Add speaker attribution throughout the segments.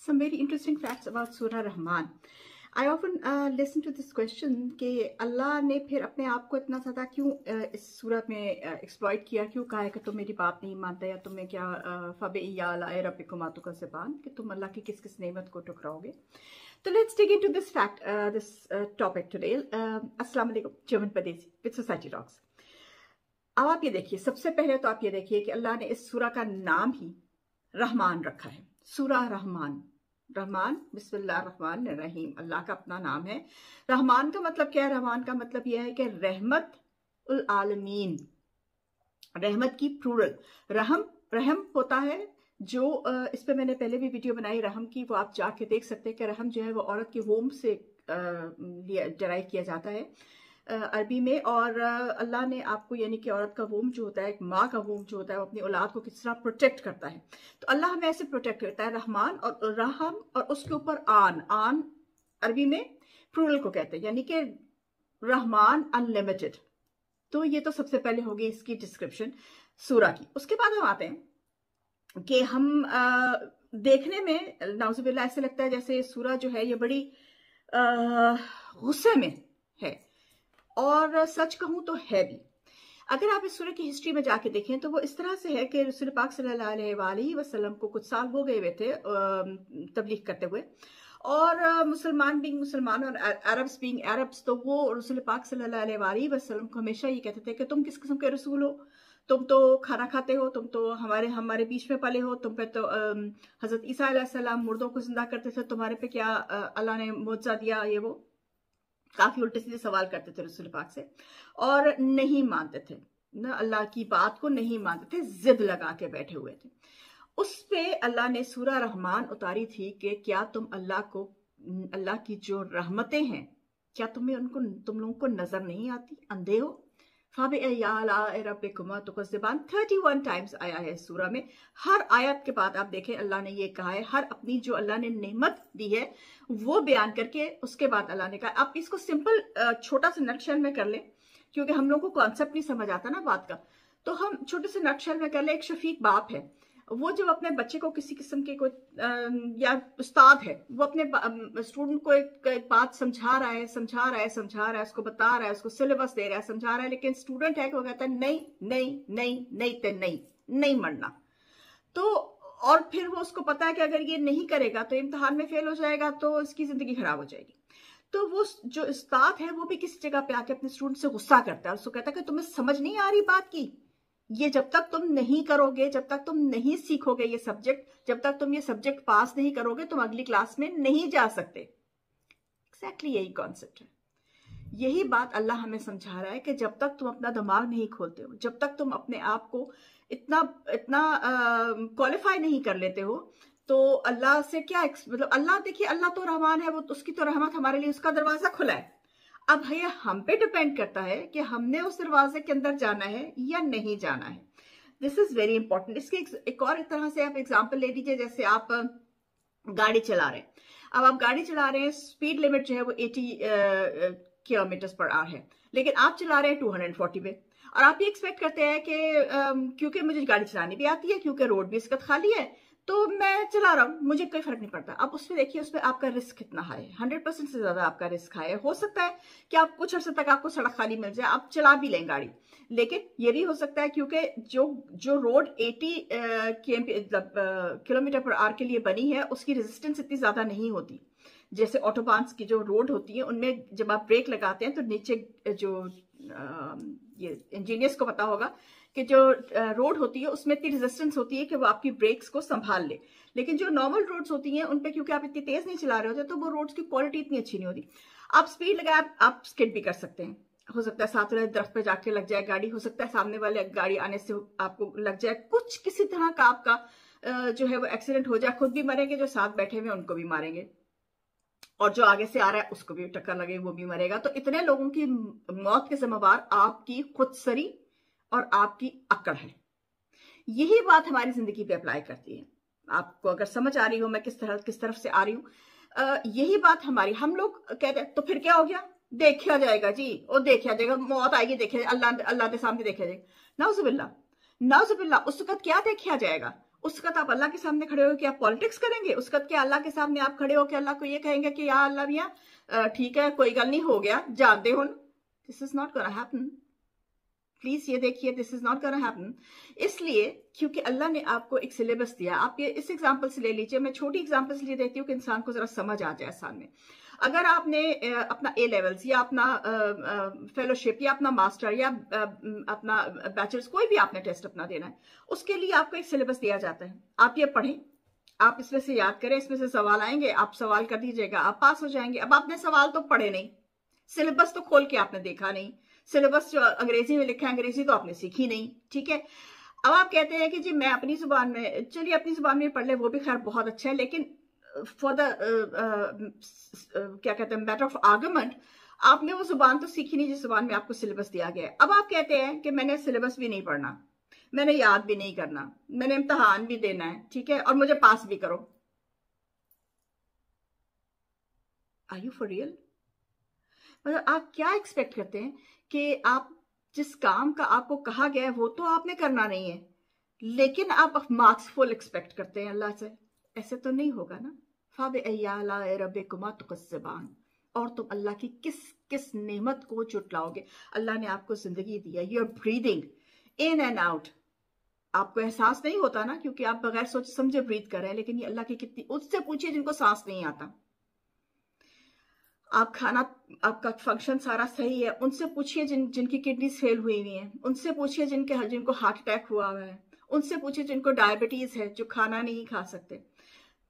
Speaker 1: some very interesting facts about Surah Rahman. I often listen to this question कि अल्लाह ने फिर अपने आप को इतना ज़्यादा क्यों इस सूरत में एक्सप्लॉइट किया, क्यों कहा है कि तुम मेरी बात नहीं मानते या तुम्हें क्या फ़बिअय्यि आलाइ रब्बिकुमा तुकज़्ज़िबान, कि तुम अल्लाह की किस किस नेमत को ठुकराओगे. तो let's dig into this fact, this topic today. अस्सलाम वालेकुम जर्मन परदेसी विद सोसाइटी टॉक्स. अब आप ये देखिए, सबसे पहले तो आप ये देखिए कि अल्लाह ने इस सूरह का नाम ही रहमान रखा है. सूरह रहमान, रहमान बिस्मिल्लाह रहमान रहीम, अल्लाह का अपना नाम है. रहमान का मतलब क्या है? रहमान का मतलब यह है कि रहमत उल आलमीन, रहमत की प्लूरल. रहम होता है जो इस पे मैंने पहले भी वीडियो बनाई रहम की, वो आप जाके देख सकते हैं कि रहम जो है वो औरत के वोम से डराइव किया जाता है अरबी में. और अल्लाह ने आपको यानी कि औरत का वोम जो होता है, एक माँ का वोम जो होता है, वो अपनी औलाद को किस तरह प्रोटेक्ट करता है. तो अल्लाह हमें ऐसे प्रोटेक्ट करता है. रहमान और रहम और उसके ऊपर आन अरबी में प्लूरल को कहते हैं, यानी कि रहमान अनलिमिटेड. तो ये तो सबसे पहले होगी इसकी डिस्क्रिप्शन सूरह की. उसके बाद हम आते हैं कि हम देखने में नाउज़ुबिल्लाह ऐसे लगता है जैसे सूरह जो है ये बड़ी गुस्से में है, और सच कहूं तो है भी. अगर आप इस सूरह की हिस्ट्री में जाके देखें तो वो इस तरह से है कि रसूल पाक सल्लल्लाहु अलैहि वसल्लम को कुछ साल हो गए हुए थे तबलीग करते हुए, और मुसलमान बीइंग मुसलमान और अरब्स बीइंग अरब्स, तो वो रसूल पाक सल्लल्लाहु अलैहि वसल्लम को हमेशा ये कहते थे कि तुम किस किस्म के रसूल हो, तुम तो खाना खाते हो, तुम तो हमारे बीच में पले हो, तुम पे तो हजरत ईसा अलैहिस्सलाम मुर्दों को जिंदा करते थे, तुम्हारे पे क्या अल्लाह ने मुआवजा दिया. ये वो काफी उल्टे सीधे सवाल करते थे रसूल पाक से, और नहीं मानते थे ना, अल्लाह की बात को नहीं मानते थे, जिद लगा के बैठे हुए थे. उस पे अल्लाह ने सूरह रहमान उतारी थी कि क्या तुम अल्लाह की जो रहमतें हैं, क्या तुम लोगों को नजर नहीं आती, अंधे हो. फ़बिअय्यि आलाइ रब्बिकुमा तुकज़्ज़िबान 31 टाइम्स आया है सूरह में. हर आयत के बाद आप देखें अल्लाह ने ये कहा है, हर अपनी जो अल्लाह ने नेमत दी है वो बयान करके उसके बाद अल्लाह ने कहा. आप इसको सिंपल छोटा सा नटशेल में कर लें, क्योंकि हम लोगों को कॉन्सेप्ट नहीं समझ आता ना बात का, तो हम छोटे से नटशेल में कर लें. एक शफीक बाप है, वो जब अपने बच्चे को किसी किस्म के कोई या उस्ताद है, वो अपने स्टूडेंट को एक बात समझा रहा है, उसको बता रहा है, उसको सिलेबस दे रहा है, समझा रहा है, लेकिन स्टूडेंट है कि वो कहता है नहीं नहीं नहीं नहीं ते नहीं मरना. तो और फिर वो उसको पता है कि अगर ये नहीं करेगा तो इम्तिहान में फेल हो जाएगा, तो इसकी जिंदगी खराब हो जाएगी. तो वो जो उस्ताद है वो भी किसी जगह पे आके अपने स्टूडेंट से गुस्सा करता है, उसको कहता है कि तुम्हें समझ नहीं आ रही बात की, ये जब तक तुम नहीं करोगे, जब तक तुम नहीं सीखोगे ये सब्जेक्ट, जब तक तुम ये सब्जेक्ट पास नहीं करोगे, तुम अगली क्लास में नहीं जा सकते. एग्जैक्टली यही कॉन्सेप्ट है. यही बात अल्लाह हमें समझा रहा है कि जब तक तुम अपना दिमाग नहीं खोलते हो, जब तक तुम अपने आप को इतना क्वालिफाई नहीं कर लेते हो, तो अल्लाह से क्या मतलब अल्लाह, देखिए अल्लाह तो रहमान है, वो उसकी तो रहमत हमारे लिए, उसका दरवाजा खुला है. अब ये हम पे डिपेंड करता है कि हमने उस दरवाजे के अंदर जाना है या नहीं जाना है. This is very important. इसके एक और तरह से आप एग्जांपल ले लीजिए. जैसे आप गाड़ी चला रहे हैं, अब आप गाड़ी चला रहे हैं, स्पीड लिमिट जो है वो 80 किलोमीटर पर आवर है, लेकिन आप चला रहे हैं 240 पे, और आप ये एक्सपेक्ट करते हैं कि क्योंकि मुझे गाड़ी चलानी भी आती है, क्योंकि रोड भी इस वक्त खाली है, तो मैं चला रहा हूँ, मुझे कोई फर्क नहीं पड़ता. अब उसमें देखिए, उसमें आपका रिस्क कितना हाई है. 100% से ज्यादा आपका रिस्क हाई है. हो सकता है कि आप कुछ अर्से तक आपको सड़क खाली मिल जाए, आप चला भी लें गाड़ी, लेकिन ये भी हो सकता है क्योंकि जो रोड 80 किलोमीटर पर आवर के लिए बनी है, उसकी रेजिस्टेंस इतनी ज्यादा नहीं होती. जैसे ऑटोबान्स की जो रोड होती है, उनमें जब आप ब्रेक लगाते हैं तो नीचे जो ये इंजीनियर्स को पता होगा कि जो रोड होती है उसमें इतनी रेजिस्टेंस होती है कि वो आपकी ब्रेक्स को संभाल ले. लेकिन जो नॉर्मल रोड्स होती हैं उन पे क्योंकि आप इतनी तेज नहीं चला रहे होते, तो वो रोड्स की क्वालिटी इतनी अच्छी नहीं होती. आप स्पीड लगाए, आप स्किड भी कर सकते हैं. हो सकता है साथ वाले दरख्त पे जाके लग जाए गाड़ी, हो सकता है सामने वाले गाड़ी आने से आपको लग जाए, कुछ किसी तरह का आपका जो है वो एक्सीडेंट हो जाए. खुद भी मरेंगे, जो साथ बैठे हुए उनको भी मारेंगे, और जो आगे से आ रहा है उसको भी टक्कर लगे, वो भी मरेगा. तो इतने लोगों की मौत के जिम्मेवार आपकी खुदसरी और आपकी अक्ल है. यही बात हमारी जिंदगी पे अप्लाई करती है. आपको अगर समझ आ रही हो मैं किस तरफ से आ रही हूँ, यही बात हमारी, हम लोग कहते हैं तो फिर क्या हो गया, देखा जाएगा जी, और देखा जाएगा, मौत आएगी, देखा अल्लाह के सामने देखा जाएगा. नाउज़ुबिल्लाह, उस वक्त क्या देखा जाएगा? उस वक्त आप अल्लाह के सामने खड़े हो कि आप पॉलिटिक्स करेंगे? उस वक्त क्या अल्लाह के सामने आप खड़े हो कि अल्लाह को ये कहेंगे कि या अल्लाह मियाँ ठीक है, कोई गल नहीं, हो गया, जान दे हुन? This is not gonna happen. Please ये देखिए, this is not gonna happen. इसलिए क्योंकि अल्लाह ने आपको एक सिलेबस दिया। आप ये इस एग्जांपल से ले लीजिए, मैं छोटी एग्जांपल इसलिए देती हूँ कि इंसान को जरा समझ आ जाए आसान में। अगर आपने अपना ए लेवल्स या अपना फेलोशिप या अपना मास्टर या अपना बैचलर्स, कोई भी आपने टेस्ट अपना देना है, उसके लिए आपको एक सिलेबस दिया जाता है। आप ये पढ़ें, आप इसमें से याद करें, इसमें से सवाल आएंगे, आप सवाल कर दीजिएगा, आप पास हो जाएंगे। अब आपने सवाल तो पढ़े नहीं, सिलेबस तो खोल के आपने देखा नहीं, सिलेबस जो अंग्रेजी में लिखा है अंग्रेजी तो आपने सीखी नहीं, ठीक है। अब आप कहते हैं कि जी मैं अपनी जुबान में, चलिए अपनी जुबान में पढ़ ले, वो भी खैर बहुत अच्छा है, लेकिन फॉर द क्या कहते हैं मैटर ऑफ आर्गुमेंट, आपने वो जुबान तो सीखी नहीं जिस जुबान में आपको सिलेबस दिया गया है। अब आप कहते हैं कि मैंने सिलेबस भी नहीं पढ़ना, मैंने याद भी नहीं करना, मैंने इम्तहान भी देना है, ठीक है, और मुझे पास भी करो। Are you for real? मतलब आप क्या एक्सपेक्ट करते हैं कि आप जिस काम का आपको कहा गया है वो तो आपने करना नहीं है, लेकिन आप मार्क्स फुल एक्सपेक्ट करते हैं अल्लाह से? ऐसे तो नहीं होगा ना। फाब अय्याला रब्बिकुमा तुकस्सिबान, और तुम अल्लाह की किस किस नेमत को जुटलाओगे? अल्लाह ने आपको जिंदगी दी है, you are breathing in and out, आपको एहसास नहीं होता ना, क्योंकि आप बगैर सोच समझे ब्रीथ कर रहे हैं, लेकिन ये अल्लाह की कितनी, उससे पूछिए जिनको सांस नहीं आता। आप खाना, आपका फंक्शन सारा सही है, उनसे पूछिए जिनकी किडनीज फेल हुई हुई हैं, उनसे पूछिए जिनको हार्ट अटैक हुआ हुआ है, उनसे पूछिए जिनको डायबिटीज है, जो खाना नहीं खा सकते।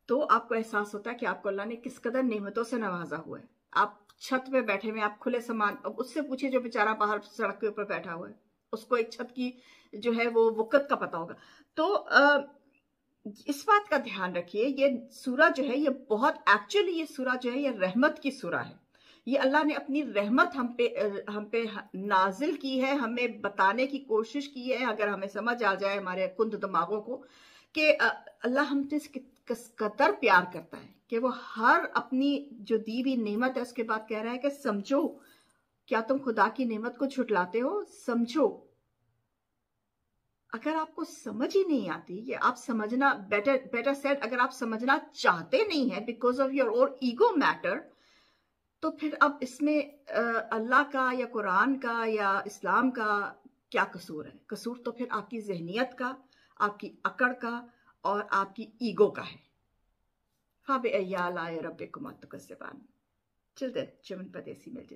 Speaker 1: तो आपको एहसास होता है कि आपको अल्लाह ने किस कदर नेमतों से नवाजा हुआ है। आप छत पे बैठे हुए, आप खुले समान, अब उससे पूछिए जो बेचारा बाहर सड़क के ऊपर बैठा हुआ है, उसको एक छत की जो है वो वक़्त का पता होगा। तो इस बात का ध्यान रखिए, ये सूरा जो है ये बहुत, एक्चुअली ये सूरा जो है ये रहमत की सूरा है। ये अल्लाह ने अपनी रहमत हम पे नाजिल की है, हमें बताने की कोशिश की है, अगर हमें समझ आ जाए हमारे कुंद दिमागों को कि अल्लाह हमसे किस कदर प्यार करता है, कि वो हर अपनी जो दी हुई नेमत है उसके बाद कह रहा है कि समझो, क्या तुम खुदा की नेमत को झुटलाते हो? समझो। अगर आपको समझ ही नहीं आती, ये आप समझना, बेटर सेड, अगर आप समझना चाहते नहीं है because of your own ego matter, तो फिर अब इसमें अल्लाह का या कुरान का या इस्लाम का क्या कसूर है? कसूर तो फिर आपकी जहनियत का, आपकी अकड़ का और आपकी ईगो का है। फाब अय्याला रब्बिकुमा तुकस्सिबान। चिल देन, चिमन परदेसी मिलते